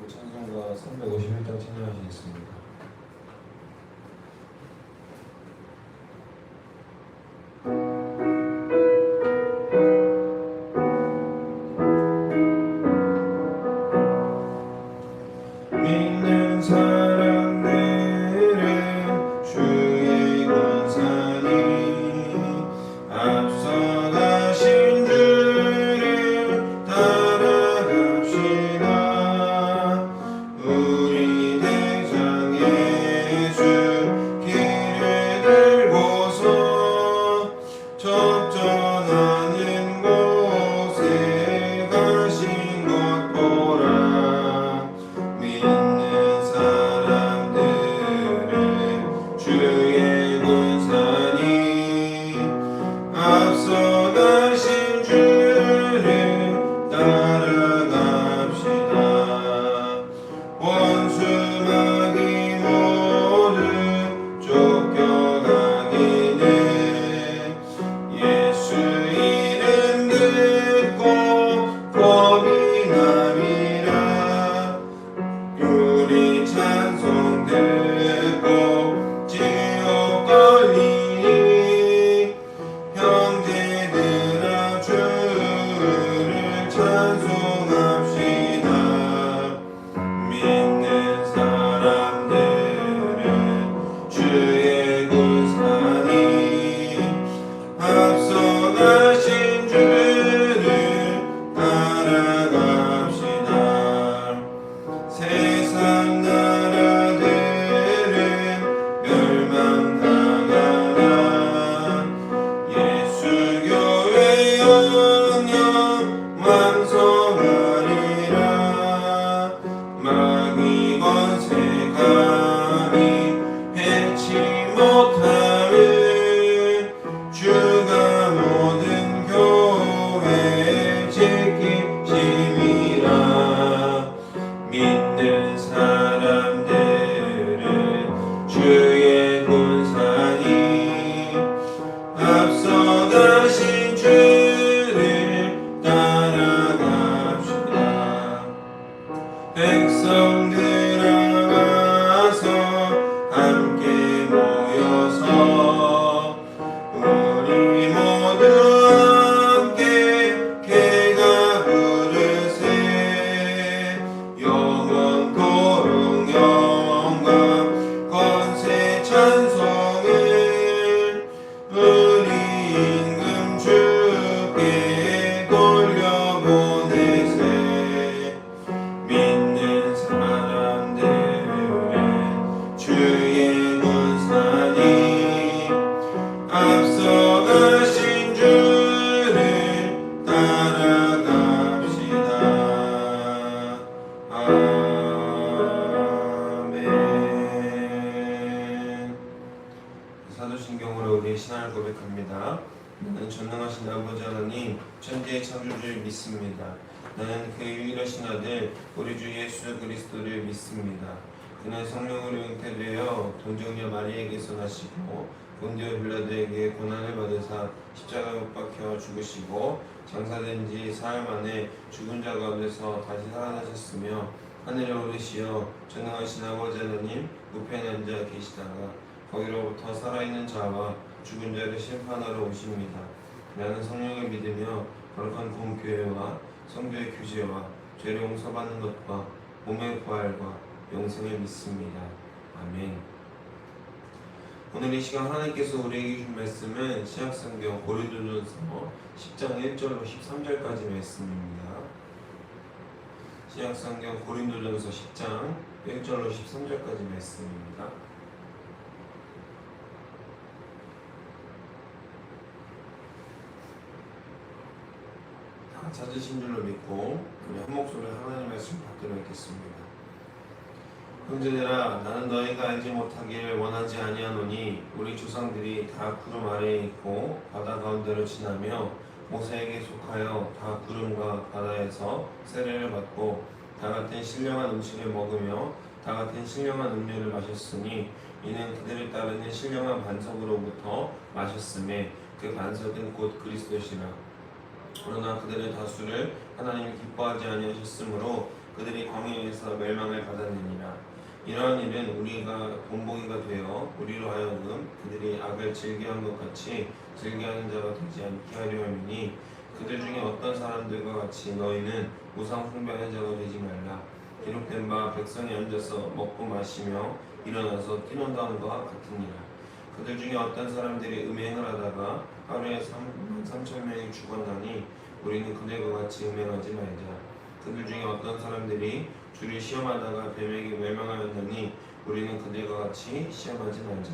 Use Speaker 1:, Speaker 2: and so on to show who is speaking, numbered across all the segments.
Speaker 1: 찬송가 351장 찬양하시겠습니다. 믿는 사람들은 주의 권산이 앞서가신 주를 따라갑시다. 우리 대장 예수 길을 들고서 적전하는 곳에 가신 것 보라. 믿는 사람들은 주의 권산이 앞서 가신 주를 따라갑시다. 원수 마귀 모두 쫓겨가기는 예수 이름 듣고 겁이 나리라. 우리 찬송 듣고 지옥 걸리니 형제들아 주를 찬송합시다. 믿는 사람들은 주의 권산이 앞서 가신 주를 따라갑시다. 세상 나라들은 멸망당하나 예수 교회 영영 왕성하리라. 마귀 권세 감히 해치 못함을 주가 모든 교회 지키심이라. 믿는 사람들은 주의 권산이 앞서 가신 주를 따라갑시다. 백성들아 와서 함께 모여서 우리 모두 함께 개가 부르세. 영원토록 영광 권세 찬송을 우리 임금 주께 돌려보내세. 믿는 사람들은 주의 권산이 앞서 가신 주를 따라갑시다. 아멘. 사도신경으로 우리의 신앙을 고백합니다. 나는 전능하신 아버지 하나님 천지의 창조주를 믿습니다. 나는 그 유일하신 아들 우리 주 예수 그리스도를 믿습니다. 그는 성령으로 잉태되어 동정녀 마리에게서 나시고 본디오 빌라도에게 고난을 받으사 십자가에 못 박혀 죽으시고 장사된 지 사흘 만에 죽은 자 가운데서 다시 살아나셨으며 하늘에 오르시어 전능하신 아버지 하나님 우편에 앉아 계시다가 거기로부터 살아있는 자와 죽은 자를 심판하러 오십니다. 나는 성령을 믿으며 거룩한 공교회와 성도의 교제와 죄를 용서받는 것과 몸의 부활과 영생을 믿습니다. 아멘. 오늘 이 시간 하나님께서 우리에게 주신 말씀은 신약성경 고린도전서 10장 1절로 13절까지 말씀입니다. 신약성경 고린도전서 10장 1절로 13절까지 말씀입니다. 다 찾으신 줄로 믿고 우리 한 목소리로 하나님의 말씀 받도록 하겠습니다. 형제들아, 나는 너희가 알지 못하기를 원하지 아니하노니 우리 조상들이 다 구름 아래에 있고 바다 가운데로 지나며 모세에게 속하여 다 구름과 바다에서 세례를 받고 다 같은 신령한 음식을 먹으며 다 같은 신령한 음료를 마셨으니 이는 그들을 따르는 신령한 반석으로부터 마셨음에 그 반석은 곧 그리스도시라. 그러나 그들의 다수를 하나님이 기뻐하지 아니하셨으므로 그들이 광야에서 멸망을 받았느니라. 이러한 일은 우리가 본보기가 되어 우리로 하여금 그들이 악을 즐겨한 것 같이 즐겨하는 자가 되지 않게 하려 함이니, 그들 중에 어떤 사람들과 같이 너희는 우상 숭배하는 자가 되지 말라. 기록된 바 백성이 앉아서 먹고 마시며 일어나서 뛰논다는 것과 같으니라. 그들 중에 어떤 사람들이 음행을 하다가 하루에 3,000명이 죽었나니 우리는 그들과 같이 음행하지 말자. 그들 중에 어떤 사람들이 주를 시험하다가 뱀에게 멸망하였느니 우리는 그들과 같이 시험하지 말자.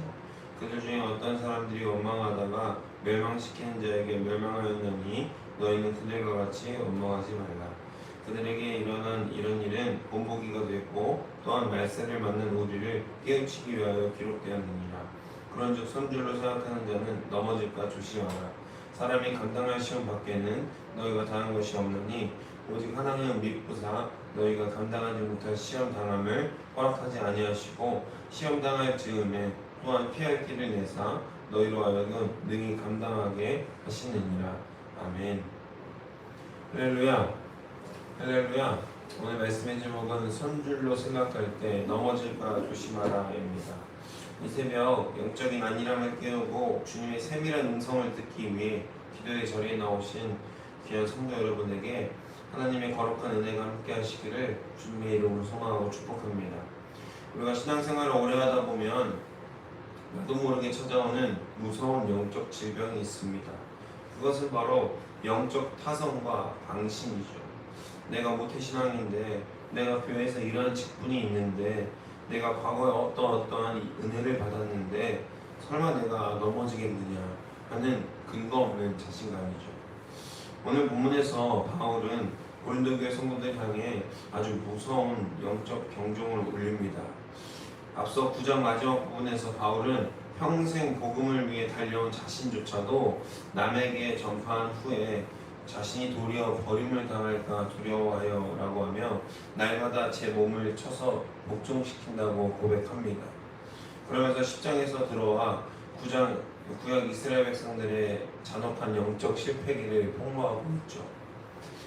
Speaker 1: 그들 중에 어떤 사람들이 원망하다가 멸망시키는 자에게 멸망하였느니 너희는 그들과 같이 원망하지 말라. 그들에게 일어난 이런 일은 본보기가 됐고 또한 말세를 맞는 우리를 깨우치기 위하여 기록되었느니라. 그런즉 선줄로 생각하는 자는 넘어질까 조심하라. 사람이 감당할 시험 밖에는 너희가 당한 것이 없느니 오직 하나님은 믿부사 너희가 감당하지 못할 시험 당함을 허락하지 아니하시고 시험 당할 즈음에 또한 피할 길을 내사 너희로 하여금 능히 감당하게 하시느니라. 아멘. 할렐루야. 할렐루야. 오늘 말씀의 제목은 선줄로 생각할 때 넘어질까 조심하라입니다. 이 새벽 영적인 안일함을 깨우고 주님의 세밀한 음성을 듣기 위해 기도의 자리에 나오신 귀한 성도 여러분에게 하나님의 거룩한 은혜가 함께 하시기를 주님의 이름으로 소망하고 축복합니다. 우리가 신앙생활을 오래 하다 보면 나도 모르게 찾아오는 무서운 영적 질병이 있습니다. 그것은 바로 영적 타성과 방심이죠. 내가 모태신앙인데, 내가 교회에서 이러한 직분이 있는데, 내가 과거에 어떠한 은혜를 받았는데 설마 내가 넘어지겠느냐 하는 근거 없는 자신감이죠. 오늘 본문에서 바울은 고린도 교회 성도들 향해 아주 무서운 영적 경종을 울립니다. 앞서 9장 마지막 부분에서 바울은 평생 복음을 위해 달려온 자신조차도 남에게 전파한 후에 자신이 도리어 버림을 당할까 두려워하여 라고 하며 날마다 제 몸을 쳐서 복종시킨다고 고백합니다. 그러면서 10장에서 들어와 구약 이스라엘 백성들의 잔혹한 영적 실패기를 폭로하고 있죠.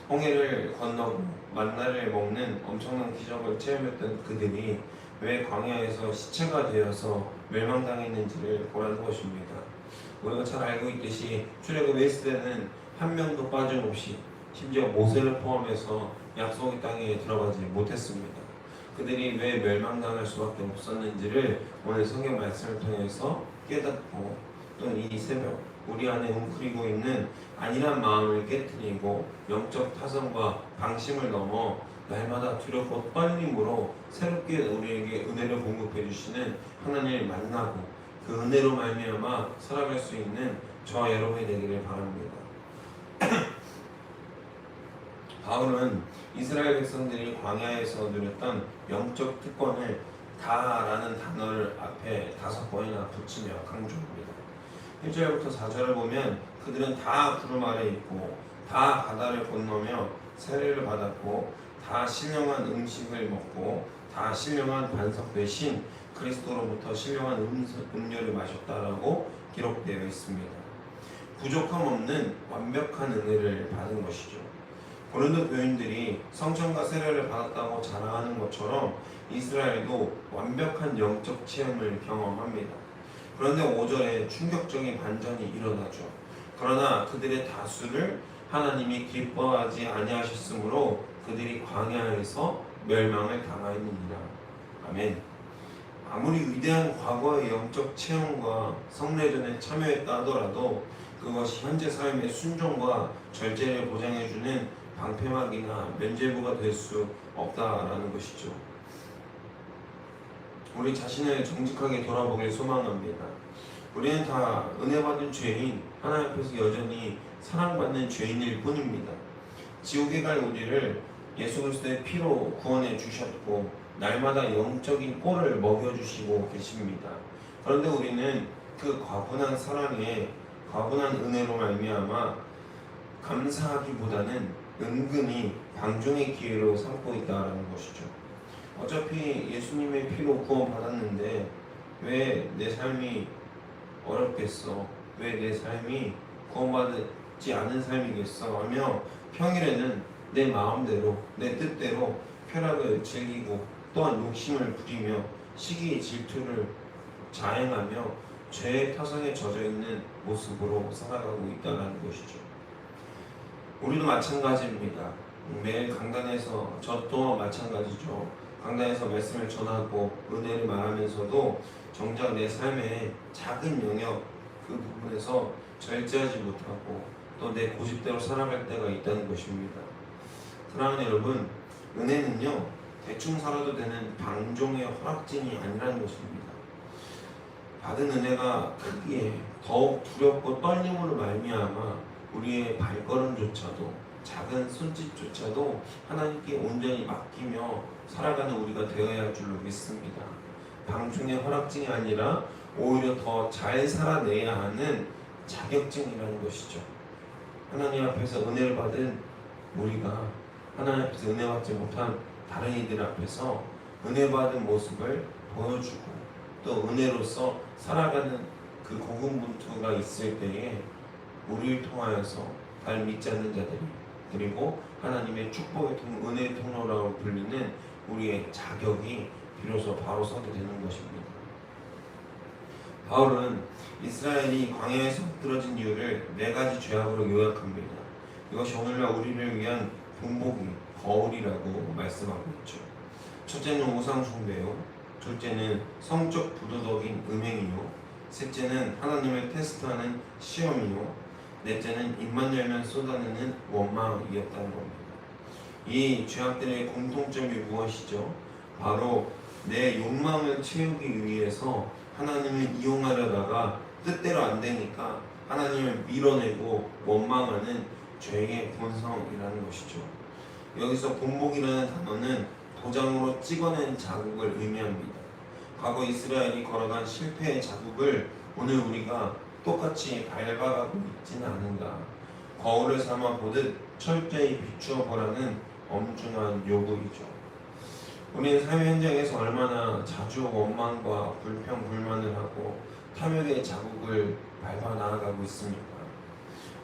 Speaker 1: 홍해를 건너고 만나를 먹는 엄청난 기적을 체험했던 그들이 왜 광야에서 시체가 되어서 멸망당했는지를 보라는 것입니다. 우리가 잘 알고 있듯이 출애굽 1세대는 한 명도 빠짐없이 심지어 모세를 포함해서 약속의 땅에 들어가지 못했습니다. 그들이 왜 멸망당할 수밖에 없었는지를 오늘 성경 말씀을 통해서 깨닫고 또 이 새벽 우리 안에 웅크리고 있는 안일한 마음을 깨트리고 영적 타성과 방심을 넘어 날마다 두렵고 떨림으로 새롭게 우리에게 은혜를 공급해 주시는 하나님을 만나고 그 은혜로 말미암아 살아갈 수 있는 저와 여러분이 되기를 바랍니다. 바울은 이스라엘 백성들이 광야에서 누렸던 영적 특권을 다라는 단어를 앞에 5번이나 붙이며 강조합니다. 1절부터 4절을 보면 그들은 다 구름 아래 있고 다 바다를 건너며 세례를 받았고 다 신령한 음식을 먹고 다 신령한 반석 대신 그리스도로부터 신령한 음료를 마셨다라고 기록되어 있습니다. 부족함 없는 완벽한 은혜를 받은 것이죠. 고린도 교인들이 성천과 세례를 받았다고 자랑하는 것처럼 이스라엘도 완벽한 영적 체험을 경험합니다. 그런데 5절에 충격적인 반전이 일어나죠. 그러나 그들의 다수를 하나님이 기뻐하지 아니하셨으므로 그들이 광야에서 멸망을 당하였느니라. 아멘. 아무리 위대한 과거의 영적 체험과 성례전에 참여했다 하더라도 그것이 현재 삶의 순종과 절제를 보장해주는 방패막이나 면죄부가 될 수 없다라는 것이죠. 우리 자신을 정직하게 돌아보길 소망합니다. 우리는 다 은혜받은 죄인, 하나님 앞에서 여전히 사랑받는 죄인일 뿐입니다. 지옥에 갈 우리를 예수 그리스도의 피로 구원해 주셨고 날마다 영적인 꼴을 먹여주시고 계십니다. 그런데 우리는 그 과분한 사랑에 과분한 은혜로 말미암아 감사하기보다는 은근히 방종의 기회로 삼고 있다는 것이죠. 어차피 예수님의 피로 구원받았는데 왜 내 삶이 어렵겠어? 왜 내 삶이 구원받지 않은 삶이겠어 하며 평일에는 내 마음대로 내 뜻대로 쾌락을 즐기고 또한 욕심을 부리며 시기 질투를 자행하며 죄의 타성에 젖어 있는 모습으로 살아가고 있다는 것이죠. 우리도 마찬가지입니다. 매일 강단에서 저 또한 마찬가지죠. 강단에서 말씀을 전하고 은혜를 말하면서도 정작 내 삶의 작은 영역 그 부분에서 절제하지 못하고 또 내 고집대로 살아갈 때가 있다는 것입니다. 사랑하는 여러분, 은혜는요 대충 살아도 되는 방종의 허락진이 아니라는 것입니다. 받은 은혜가 크기에 더욱 두렵고 떨림으로 말미암아 우리의 발걸음조차도 작은 손짓조차도 하나님께 온전히 맡기며 살아가는 우리가 되어야 할 줄로 믿습니다. 방종의 허락증이 아니라 오히려 더 잘 살아내야 하는 자격증이라는 것이죠. 하나님 앞에서 은혜를 받은 우리가 하나님 앞에서 은혜 받지 못한 다른 이들 앞에서 은혜 받은 모습을 보여주고 또 은혜로서 살아가는 그 고군분투가 있을 때에 우리를 통하여서 날 믿지 않는 자들이 그리고 하나님의 축복의 통로, 은혜의 통로라고 불리는 우리의 자격이 비로소 바로 서게 되는 것입니다. 바울은 이스라엘이 광야에서 엎드러진 이유를 4가지 죄악으로 요약합니다. 이것이 오늘날 우리를 위한 본보기, 거울이라고 말씀하고 있죠. 첫째는 우상 숭배요, 둘째는 성적 부도덕인 음행이요, 셋째는 하나님을 테스트하는 시험이요, 넷째는 입만 열면 쏟아내는 원망이었다는 겁니다. 이 죄악들의 공통점이 무엇이죠? 바로 내 욕망을 채우기 위해서 하나님을 이용하려다가 뜻대로 안 되니까 하나님을 밀어내고 원망하는 죄의 본성이라는 것이죠. 여기서 본복이라는 단어는 도장으로 찍어낸 자국을 의미합니다. 과거 이스라엘이 걸어간 실패의 자국을 오늘 우리가 똑같이 밟아가고 있지는 않은가. 거울을 삼아 보듯 철저히 비추어 보라는 엄중한 요구이죠. 우리는 삶의 현장에서 얼마나 자주 원망과 불평, 불만을 하고 탐욕의 자국을 밟아 나아가고 있습니까?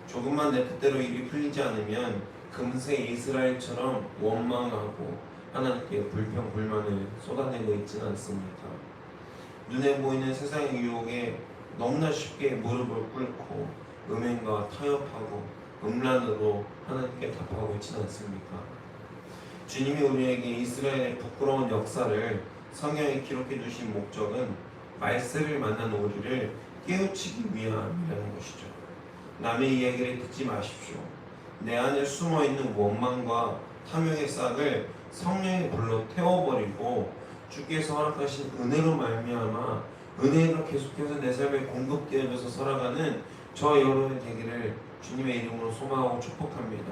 Speaker 1: 조금만 내 뜻대로 일이 풀리지 않으면 금세 이스라엘처럼 원망하고 하나님께 불평, 불만을 쏟아내고 있지는 않습니까? 눈에 보이는 세상의 유혹에 너무나 쉽게 무릎을 꿇고 음행과 타협하고 음란으로 하나님께 답하고 있지는 않습니까? 주님이 우리에게 이스라엘의 부끄러운 역사를 성경에 기록해 주신 목적은 말세를 만난 우리를 깨우치기 위함이라는 것이죠. 남의 이야기를 듣지 마십시오. 내 안에 숨어있는 원망과 탐욕의 싹을 성령이 불러 태워버리고 주께서 허락하신 은혜로 말미암아 은혜가 계속해서 내 삶에 공급되어져서 살아가는 저 여러분이 되기를 주님의 이름으로 소망하고 축복합니다.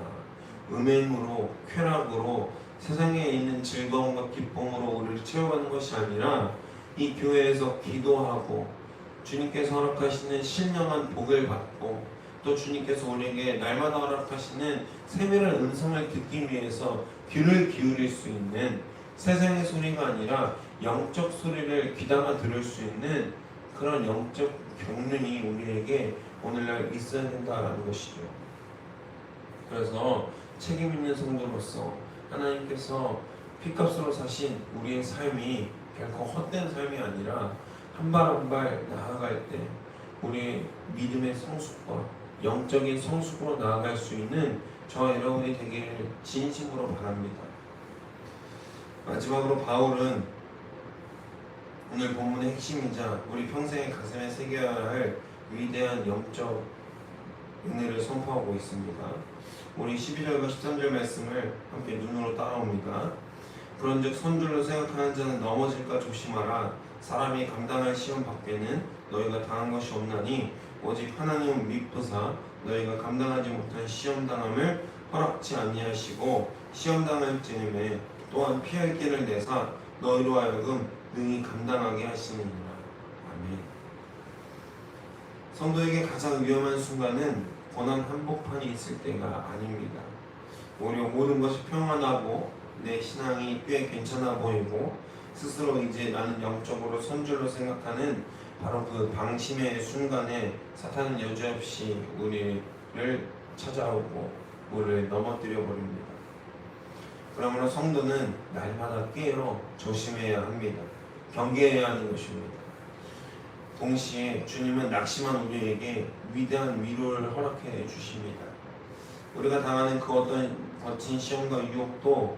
Speaker 1: 음행으로, 쾌락으로, 세상에 있는 즐거움과 기쁨으로 우리를 채워가는 것이 아니라 이 교회에서 기도하고 주님께서 허락하시는 신령한 복을 받고 또 주님께서 우리에게 날마다 허락하시는 세밀한 음성을 듣기 위해서 귀를 기울일 수 있는 세상의 소리가 아니라 영적 소리를 귀담아 들을 수 있는 그런 영적 경륜이 우리에게 오늘날 있어야 된다라는 것이죠. 그래서 책임 있는 성도로서 하나님께서 피값으로 사신 우리의 삶이 결코 헛된 삶이 아니라 한 발 한 발 나아갈 때 우리의 믿음의 성숙과 영적인 성숙으로 나아갈 수 있는 저와 여러분이 되기를 진심으로 바랍니다. 마지막으로 바울은 오늘 본문의 핵심이자 우리 평생의 가슴에 새겨야 할 위대한 영적 은혜를 선포하고 있습니다. 우리 12절과 13절 말씀을 함께 눈으로 따라옵니다. 그런즉 선줄로 생각하는 자는 넘어질까 조심하라. 사람이 감당할 시험 밖에는 너희가 당한 것이 없나니 오직 하나님은 미쁘사 너희가 감당하지 못한 시험당함을 허락지 아니하시고 시험당할 즈음에 또한 피할 길을 내사 너희로 하여금 능히 감당하게 하시느니라. 아멘. 성도에게 가장 위험한 순간은 고난 한복판이 있을 때가 아닙니다. 오히려 모든 것이 평안하고 내 신앙이 꽤 괜찮아 보이고 스스로 이제 나는 영적으로 선줄로 생각하는 바로 그 방심의 순간에 사탄은 여지없이 우리를 찾아오고 우리를 넘어뜨려 버립니다. 그러므로 성도는 날마다 깨어 조심해야 합니다. 경계해야 하는 것입니다. 동시에 주님은 낙심한 우리에게 위대한 위로를 허락해 주십니다. 우리가 당하는 그 어떤 거친 시험과 유혹도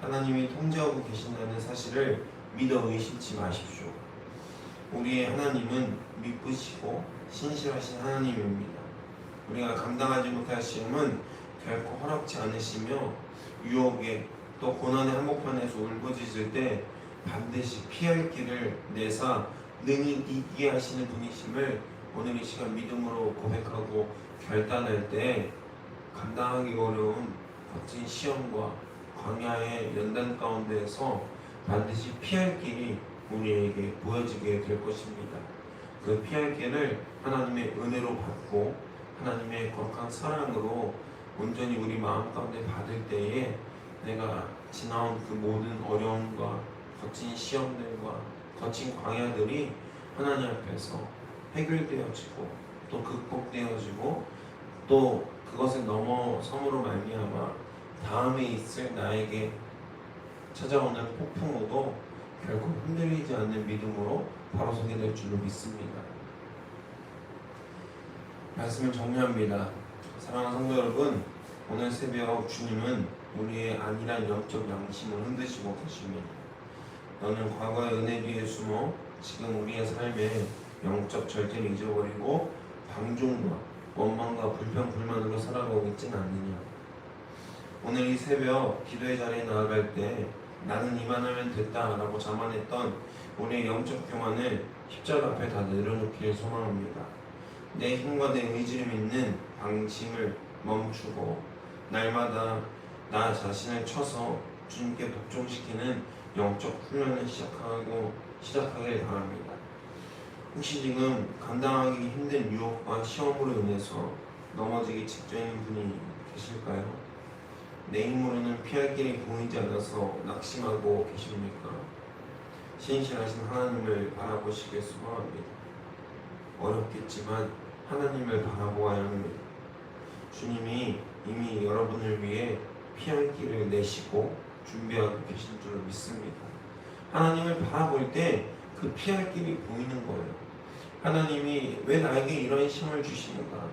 Speaker 1: 하나님이 통제하고 계신다는 사실을 믿어 의심치 마십시오. 우리의 하나님은 미쁘시고 신실하신 하나님입니다. 우리가 감당하지 못할 시험은 결코 허락지 않으시며 유혹에 또 고난의 한복판에서 울부짖을 때 반드시 피할 길을 내사 능히 이기게 하시는 분이심을 오늘 이 시간 믿음으로 고백하고 결단할 때 감당하기 어려운 거친 시험과 광야의 연단 가운데에서 반드시 피할 길이 우리에게 보여지게 될 것입니다. 그 피할 길을 하나님의 은혜로 받고 하나님의 거룩한 사랑으로 온전히 우리 마음 가운데 받을 때에 내가 지나온 그 모든 어려움과 거친 시험들과 거친 광야들이 하나님 앞에서 해결되어지고 또 극복되어지고 또 그것을 넘어섬으로 말미암아 다음에 있을 나에게 찾아오는 폭풍우도 결코 흔들리지 않는 믿음으로 바로 서게 될 줄로 믿습니다. 말씀을 정리합니다. 사랑하는 성도 여러분, 오늘 새벽 주님은 우리의 안일한 영적 양심을 흔드시고 계십니다. 너는 과거의 은혜 뒤에 숨어 지금 우리의 삶에 영적 절제를 잊어버리고 방종과 원망과 불평, 불만으로 살아가고 있지는 않느냐. 오늘 이 새벽 기도의 자리에 나아갈 때 나는 이만하면 됐다라고 자만했던 우리의 영적 교만을 십자가 앞에 다 내려놓기를 소망합니다. 내 힘과 내 의지를 믿는 방심을 멈추고 날마다 나 자신을 쳐서 주님께 복종시키는 영적 훈련을 시작하길 바랍니다. 혹시 지금 감당하기 힘든 유혹과 시험으로 인해서 넘어지기 직전인 분이 계실까요? 내 힘으로는 피할 길이 보이지 않아서 낙심하고 계십니까? 신실하신 하나님을 바라보시길 소망합니다. 어렵겠지만 하나님을 바라보아야 합니다. 주님이 이미 여러분을 위해 피할 길을 내시고 준비하고 계신 줄 믿습니다. 하나님을 바라볼 때 그 피할 길이 보이는 거예요. 하나님이 왜 나에게 이런 시험을 주시는가?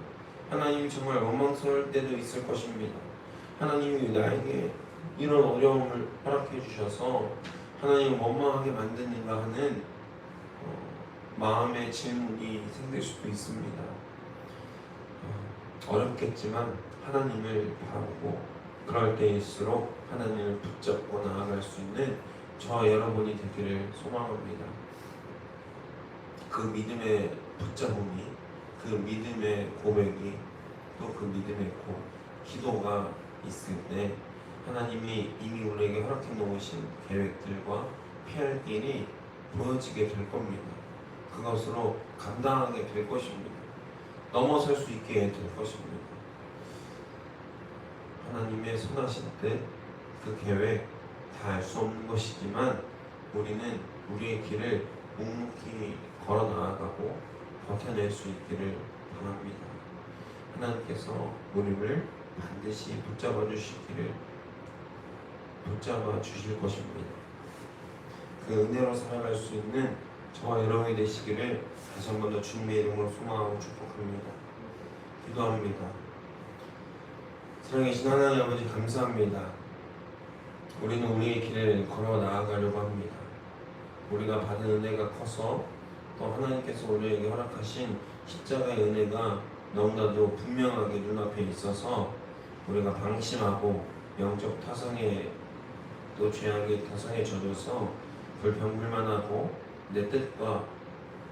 Speaker 1: 하나님이 정말 원망스러울 때도 있을 것입니다. 하나님이 나에게 이런 어려움을 허락해 주셔서 하나님을 원망하게 만드는가 하는 마음의 질문이 생길 수도 있습니다. 어렵겠지만 하나님을 바라보고 그럴 때일수록 하나님을 붙잡고 나아갈 수 있는 저와 여러분이 되기를 소망합니다. 그 믿음의 붙잡음이, 그 믿음의 고백이, 또 그 믿음의 기도가 있을 때 하나님이 이미 우리에게 허락해 놓으신 계획들과 피할 길이 보여지게 될 겁니다. 그것으로 감당하게 될 것입니다. 넘어설 수 있게 될 것입니다. 하나님의 선하신 뜻, 그 계획 다 알 수 없는 것이지만 우리는 우리의 길을 묵묵히 걸어 나아가고 버텨낼 수 있기를 바랍니다. 하나님께서 우리를 반드시 붙잡아 주실 것입니다. 그 은혜로 살아갈 수 있는 저와 여러분이 되시기를 다시 한 번 더 주님의 이름으로 소망하고 축복합니다. 기도합니다. 살아계신 하나님 아버지 감사합니다. 우리는 우리의 길을 걸어 나아가려고 합니다. 우리가 받은 은혜가 커서 또 하나님께서 우리에게 허락하신 십자가의 은혜가 너무나도 분명하게 눈앞에 있어서 우리가 방심하고 영적 타성에 또 죄악의 타성에 젖어서 불평불만하고 내 뜻과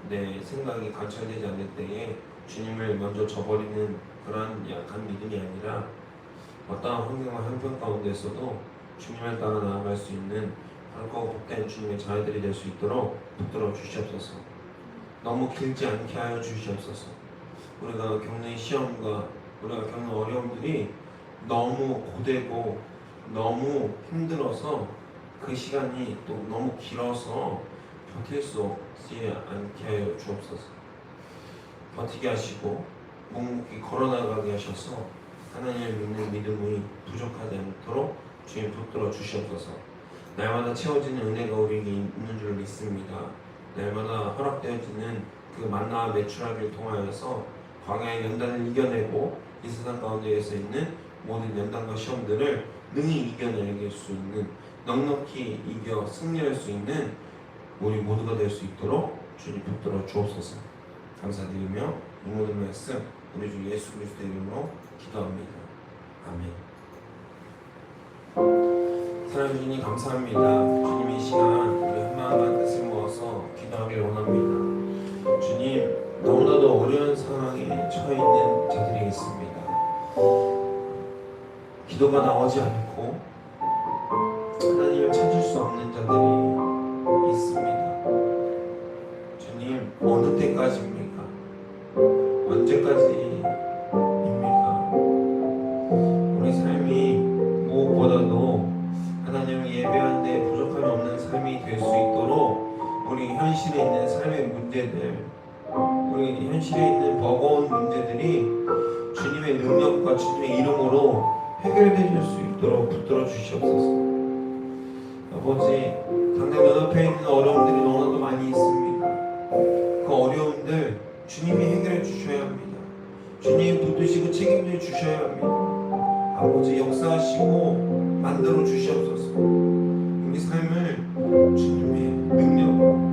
Speaker 1: 내 생각이 관철되지 않을 때에 주님을 먼저 저버리는 그러한 약한 믿음이 아니라 어떠한 환경과 형편 가운데서도 주님을 따라 나아갈 수 있는 밝고 복된 주님의 자녀들이 될 수 있도록 붙들어 주시옵소서. 너무 길지 않게 하여 주시옵소서. 우리가 겪는 시험과 우리가 겪는 어려움들이 너무 고되고 너무 힘들어서 그 시간이 또 너무 길어서 버틸 수 없지 않게 하여 주옵소서. 버티게 하시고 묵묵히 걸어나가게 하셔서 하나님을 믿는 믿음이 부족하지 않도록 주님 붙들어 주시옵소서. 날마다 채워지는 은혜가 우리에게 있는 줄 믿습니다. 날마다 허락되어지는 그 만나와 메추라기를 통하여서 광야의 연단을 이겨내고 이 세상 가운데에서 있는 모든 연단과 시험들을 능히 이겨내길 수 있는, 넉넉히 이겨 승리할 수 있는 우리 모두가 될 수 있도록 주님 붙들어 주옵소서. 감사드리며 이 모든 말씀 우리 주 예수 그리스도의 이름으로 기도합니다. 아멘. 사랑해 주님 감사합니다. 주님 이 시간 우리 한마음한 뜻을 모아서 기도하기를 원합니다. 주님, 너무나도 어려운 상황에 처해 있는 자들이 있습니다. 기도가 나오지 않고 하나님을 찾을 수 없는 자들이 있습니다. 주님, 어느 때까지입니까? 언제까지입니까? 우리 삶이 무엇보다도 하나님을 예배하는 데 부족함이 없는 삶이 될 수 있도록 우리 현실에 있는 삶의 문제들, 우리 현실에 있는 버거운 문제들이 주님의 능력과 주님의 이름으로 해결되실 수 있도록 붙들어 주시옵소서. 아버지, 당장 눈앞에 있는 어려움들이 너무나도 많이 있습니다. 그 어려움들 주님이 해결해 주셔야 합니다. 주님이 붙드시고 책임져 주셔야 합니다. 아버지, 역사하시고 만들어 주시옵소서. 우리 삶을 주님의 능력으로